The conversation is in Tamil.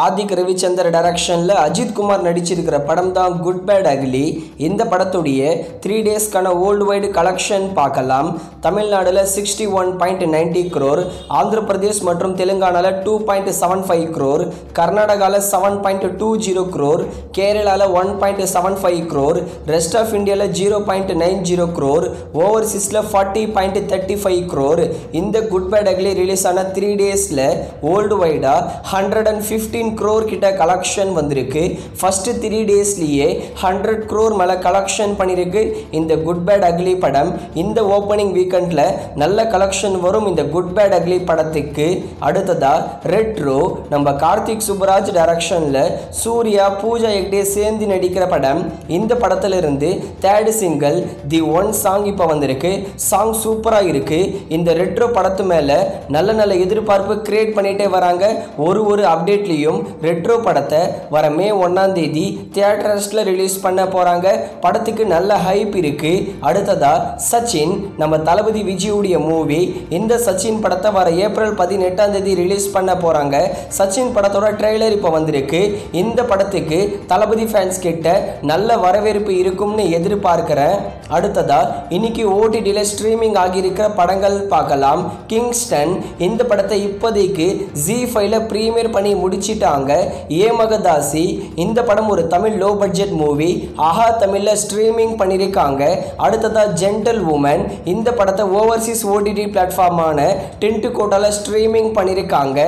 ஆதிக் ரவிச்சந்தர் டைரக்ஷனில் அஜித் குமார் நடிச்சிருக்கிற படம் தான் குட் பேட் அக்லி. இந்த படத்துடைய 3 டேஸ்க்கான வேர்ல்டு வைடு கலெக்ஷன் பார்க்கலாம். தமிழ்நாடுல 61.90 crore, ஆந்திர பிரதேஷ் மற்றும் தெலுங்கானால 2.75 crore, கர்நாடகாவில் 7.20 crore, கேரளாவில் 1.75 crore, ரெஸ்ட் ஆஃப் இந்தியாவில் 0.90 crore, ஓவர்சீஸில் 40.35 crore. இந்த குட் பேட் அக்லி ரிலீஸ் ஆன 3 டேஸில் வேர்ல்டு வைடாக 115 crore கிட்ட கலெக்ஷன் வந்திருக்கு. ஃபர்ஸ்ட் 3 டேஸ்லேயே 100 crore மேலே கலெக்ஷன் பண்ணியிருக்கு இந்த குட் பேட் அக்லி படம். இந்த ஓப்பனிங் வீக்கெண்டில் நல்ல கலெக்ஷன் வரும் இந்த குட் பேட் அக்லி படத்துக்கு. அடுத்ததா ரெட்ரோ, நம்ம கார்த்திக் சுப்பராஜ் டைரக்ஷனில் சூர்யா பூஜா ஹெக்டே சேர்ந்து நடிக்கிற படம். இந்த படத்திலிருந்து third single the one song இப்போ வந்திருக்கு. சாங் சூப்பராக இருக்கு. இந்த ரெட்ரோ படத்து மேலே நல்ல எதிர்பார்ப்பு கிரியேட் பண்ணிட்டே வராங்க. ஒரு அப்டேட்லையும் ரெட்ரோ படத்தை வர மே 1ஆம் தேதி தியேட்டர்ஸில் ரிலீஸ் பண்ண போகிறாங்க. படத்துக்கு நல்ல ஹைப் இருக்கு. அடுத்ததா சச்சின், நம்ம தளபதி விஜயுடைய மூவி. இந்த சச்சின் படத்தை வர ஏப்ரல் 18ஆம் தேதி ரிலீஸ் பண்ண போகிறாங்க. சச்சின் படத்தோட ட்ரெய்லர் இப்போ வந்திருக்கு. இந்த படத்துக்கு தளபதி ஃபேன்ஸ் கிட்ட நல்ல வரவேற்பு இருக்கும்னு எதிர்பார்க்கிறேன். அடுத்ததா இன்னைக்கு ஓடிடியில் ஸ்ட்ரீமிங் ஆகியிருக்கிற படங்கள் பார்க்கலாம். கிங்ஸ்டன், இந்த படத்தை இப்போதைக்கு Z5ல ப்ரீமியர் பண்ணி முடிச்சிட்டாங்க. ஏமகதாசி, இந்த படம் ஒரு தமிழ் லோ பட்ஜெட் மூவி. ஆஹா தமிழில் ஸ்ட்ரீமிங் பண்ணியிருக்காங்க. அடுத்ததா ஜென்டல் உமன், இந்த படத்தை ஓவர்சீஸ் ஓடிடி பிளாட்ஃபார்மான டென்ட் கோட்டால ஸ்ட்ரீமிங் பண்ணியிருக்காங்க.